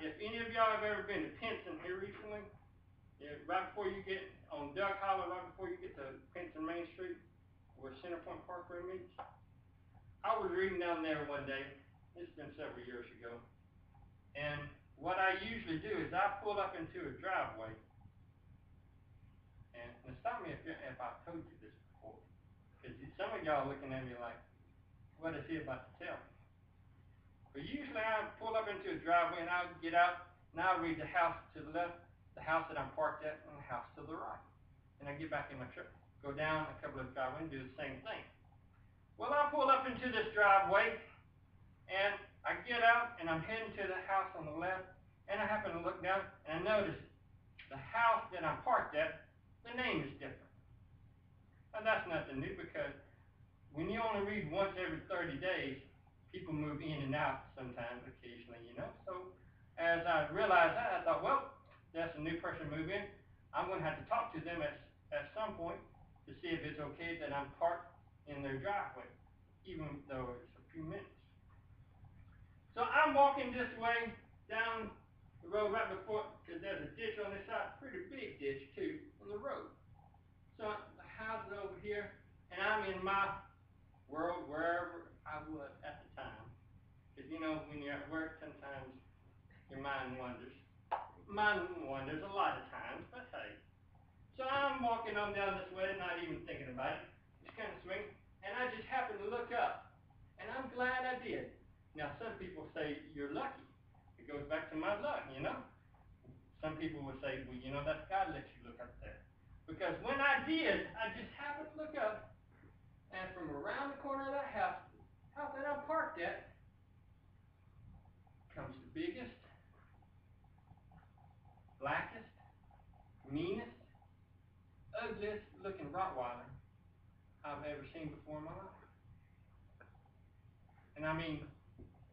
If any of y'all have ever been to Pinson here recently, right before you get on Duck Hollow, right before you get to Pinson Main Street, where Centerpoint Parkway meets, I was reading down there one day. It's been several years ago, and what I usually do is I pull up into a driveway, and stop me if I've told you this before, because some of y'all are looking at me like, what is he about to tell me? But usually I pull up into a driveway and I'll get out and I'll read the house to the left, the house that I'm parked at, and the house to the right. And I get back in my truck, go down a couple of driveways and do the same thing. Well, I pull up into this driveway and I get out and I'm heading to the house on the left, and I happen to look down and I notice the house that I'm parked at, the name is different. Now that's nothing new, because when you only read once every 30 days, people move in and out sometimes, occasionally, you know. So as I realized that, I thought, well, that's a new person move in. I'm going to have to talk to them at some point to see if it's okay that I'm parked in their driveway, even though it's a few minutes. So I'm walking this way down the road right before, because there's a ditch on this side, pretty big ditch too, on the road. So the house is over here, and I'm in my world, wherever I was at the time. Because you know, when you're at work, sometimes your mind wanders. Mine wanders a lot of times, but hey. So I'm walking on down this way, not even thinking about it, just kind of swinging, and I just happened to look up, and I'm glad I did. Now, some people say you're lucky. It goes back to my luck, you know. Some people would say, well, you know, that's God lets you look up there. Because when I did, I just happened to look up, and from around the corner of that house that I'm parked at, comes the biggest, blackest, meanest, ugliest looking Rottweiler I've ever seen before in my life. And I mean,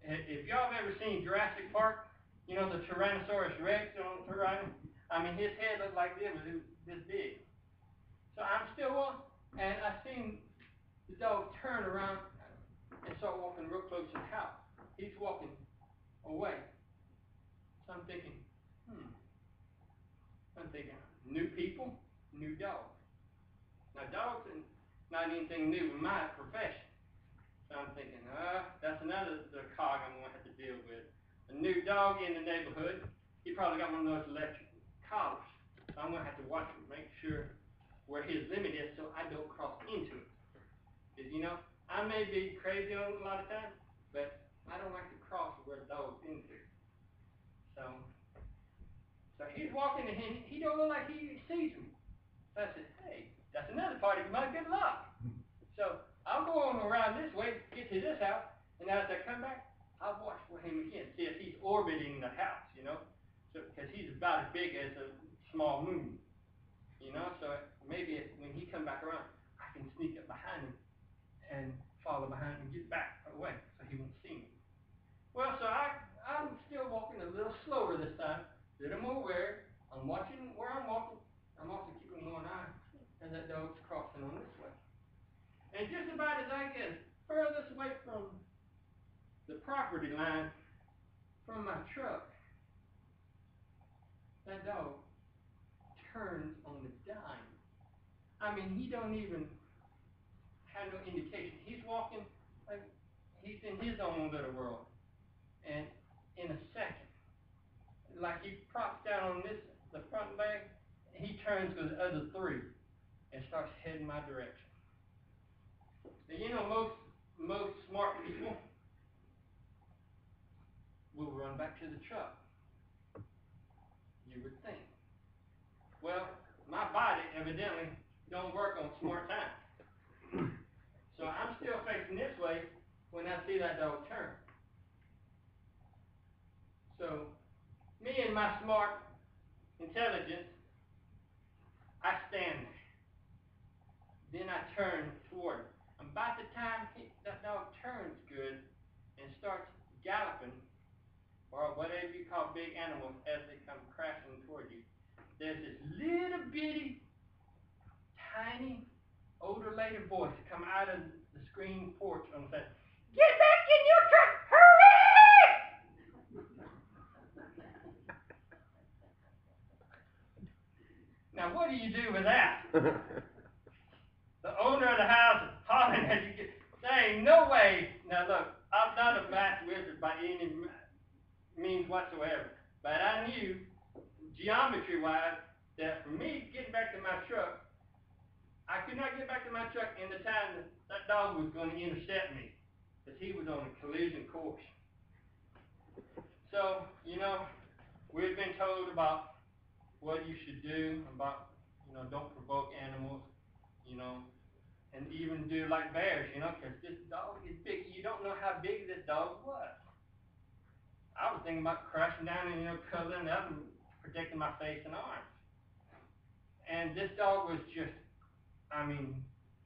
if y'all have ever seen Jurassic Park, you know the Tyrannosaurus Rex on the horizon? I mean, his head looked like this, was this big. So I'm still walking, and I seen the dog turn around and start walking real close to the house. He's walking away. So I'm thinking, new people, new dogs. Now, dogs are not anything new in my profession. So I'm thinking, that's another cog I'm going to have to deal with. A new dog in the neighborhood, he probably got one of those electric collars. So I'm going to have to watch him, make sure where his limit is so I don't cross into it. Because, you know, I may be crazy on it a lot of times, but I don't like to cross where the dog's into. So he's walking and he don't look like he sees me. So I said, hey, that's another part of my good luck. So I'll go on around this way, get to this house, and as I come back, I'll watch for him again, see if he's orbiting the house, you know. So because he's about as big as a small moon, you know. So maybe when he come back around, I can sneak up behind him and follow behind him and get back away so he won't see me. Well, so I'm still walking a little slower this time, a little more aware. I'm watching where I'm walking. I'm also keeping one eye as that dog's crossing on this way. And just about as I get furthest away from the property line from my truck, that dog turns on the dime. I mean, he don't even have no indication. He's walking like he's in his own little world. And in a second, like he props down on the front leg, and he turns with the other three and starts heading my direction. Now, you know, most smart people will run back to the truck. You would think. Well, my body evidently don't work on smart time. So I'm still facing this way when I see that dog turn. So me and my smart intelligence, I stand there. Then I turn toward him. About the time that dog turns good and starts galloping, or whatever you call big animals as they come crashing toward you, there's this little bitty, tiny, older lady voice come out of the screen porch and say, "Get back in your truck, hurry!" Now what do you do with that? The owner of the house is hollering at you. There ain't no way. Now look, I'm not a math wizard by any means whatsoever, but I knew, geometry-wise, that for me getting back to my truck, I could not get back to my truck in the time that that dog was going to intercept me, because he was on a collision course. So, we've been told about what you should do about, don't provoke animals, and even do like bears, because this dog is big. You don't know how big this dog was. I was thinking about crashing down and, cuddling up and protecting my face and arms. And this dog was just,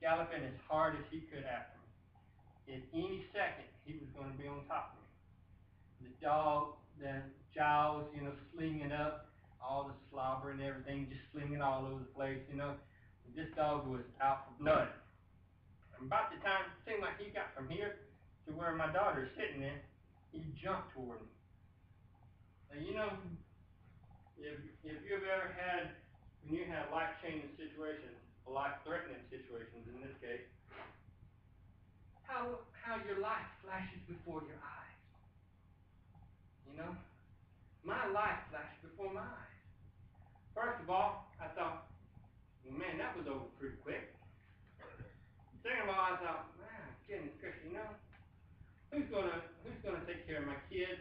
galloping as hard as he could after me. In any second, he was going to be on top of me. The dog, the jowls, slinging up, all the slobber and everything, just slinging all over the place, This dog was out for blood. And about the time it seemed like he got from here to where my daughter is sitting there, he jumped toward me. Now, if you've ever had, when you have life-changing situations, life-threatening situations in this case, how your life flashes before your eyes. My life flashed before my eyes. First of all, I thought, well, man, that was over pretty quick. Second of all, I thought, man, goodness gracious, who's gonna take care of my kids,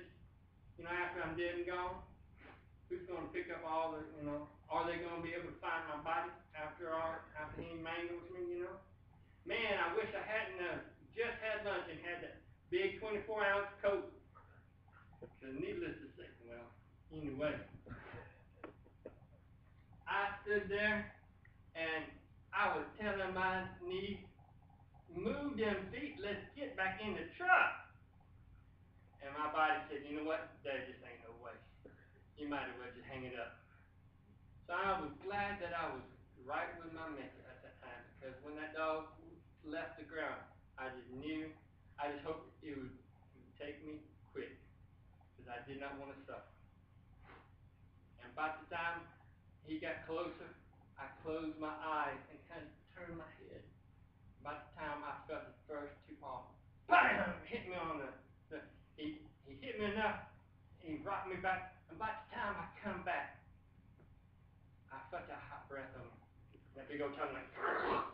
after I'm dead and gone? Who's gonna pick up all the, are they gonna be able to find my body after he mangles me, Man, I wish I hadn't just had lunch and had that big 24-ounce Coke. Because needless to say, well, anyway, I stood there and I was telling my niece, move them feet, let's get back in the truck. And my body said, you know what, there just ain't no way. You might as well just hang it up. So I was glad that I was right with my mentor at that time, because when that dog left the ground, I just hoped it would take me quick, because I did not want to suffer. And by the time he got closer, I closed my eyes and kind of turned my head. By the time I felt the first two balls, bam, hit me on he hit me enough, he rocked me back, and by the time I come back, I felt that hot breath on me. That big old tongue like, I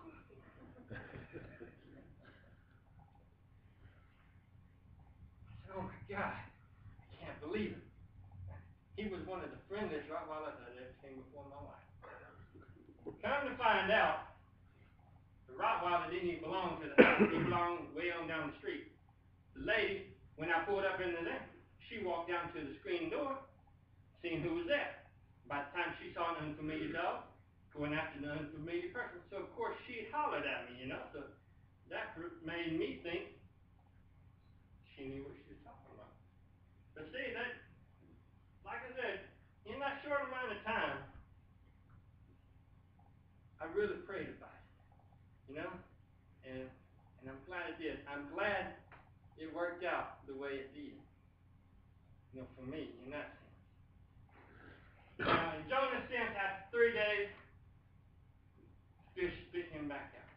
said, oh my God, I can't believe it. He was one of the friendliest Rottweilers I'd ever seen before in my life. Come to find out, the Rottweiler didn't even belong to the house. He belonged way on down the street. The lady, when I pulled up in the lane, she walked down to the screen door, seeing who was there. By the time she saw an unfamiliar dog going after an unfamiliar person, so of course she hollered at me, so that made me think she knew what she was talking about. But see, that, like I said, in that short amount of time, I really prayed about it, and I'm glad it did. I'm glad it worked out the way it did, for me, in that sense. Now, in Jonah's sense, after 3 days, fish spit him back out.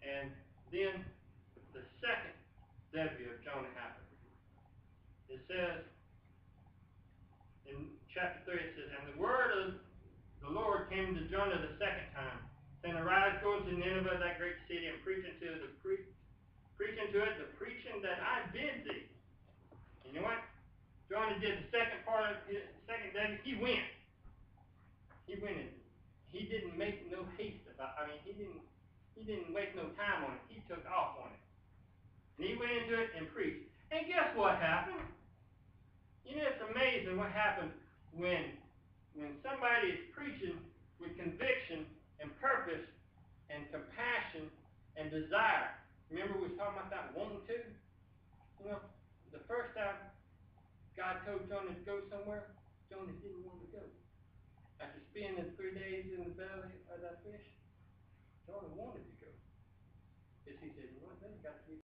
And then the second debut of Jonah happened. It says, in chapter 3, it says, and the word of the Lord came to Jonah the second time, saying, arise, go to Nineveh, that great city, and preach unto it the preaching that I bid thee. And you know what? Jonah did the second part of his second debut. He went. He went in. He didn't make no haste about it. He didn't waste no time on it. He took off on it. And he went into it and preached. And guess what happened? It's amazing what happens when somebody is preaching with conviction and purpose and compassion and desire. Remember we was talking about that wanting to? The first time God told Jonah to go somewhere, Jonah didn't want to go. After spending 3 days in the belly of that fish, Jonah wanted to go. Because he said, you know what, there's got to be